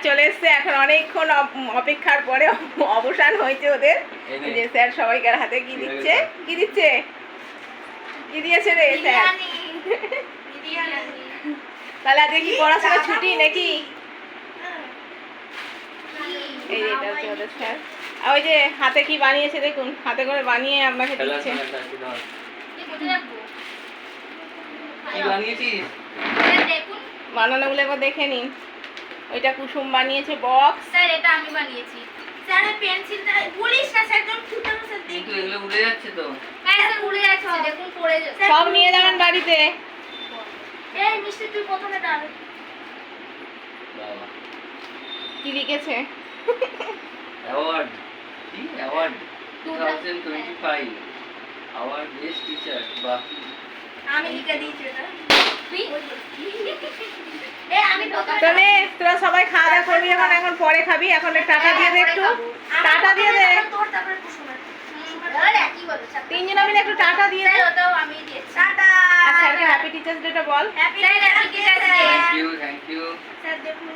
চলে এসছে, এখন অনেকক্ষণ অপেক্ষার পরে অবসান হয়েছে ওদের। যে স্যার সবাইকার হাতে কি দিচ্ছে, কি দিচ্ছে, কি দিয়েছে রে স্যার? তাহলে আজকে কি পড়াশোনা ছুটি নাকি? এই এটা হচ্ছে ওদের স্যার। আর ওই যে হাতে কি বানিয়েছে দেখুন, হাতে করে বানিয়ে আপনাকে দিচ্ছে। বানানোগুলো একবার দেখে নিন। ওইটা কুসুম বানিয়েছে বক্স। স্যার এটা আমি বানিয়েছি। স্যার পেন্সিলটা বলিস না স্যার, যখন ফুটানো স্যার দেখি কিন্তু এগুলো উড়ে যাচ্ছে তো। হ্যাঁ স্যার উড়ে যাচ্ছে, দেখুন পড়ে যাচ্ছে। সব নিয়ে যাবেন বাড়িতে। এই মিষ্টি তুই প্রথমে ডাল। বাবা কি লিখেছে? অ্যাওয়ার্ড, কি অ্যাওয়ার্ড 2025 আওয়ার বেস্ট টিচার। বাহ, আমি লিখে দিয়েছি এটা। তুই আমি তবে তোরা সবাই খাওয়া দাওয়া করবি এখন, এখন পরে খাবি। এখন টাটা দিয়ে দে একটু, টাটা দিয়ে দে। তোর তারপরে কুসুমের। আরে কি বলছ? তিনজনে মিলে একটু টাটা দিয়ে দে। ওটাও আমি দিয়েছি। টাটা। আর স্যারকে হ্যাপি টিচার্স ডেটা বল। Happy teachers day. Thank you, thank you. Sir দেখুন।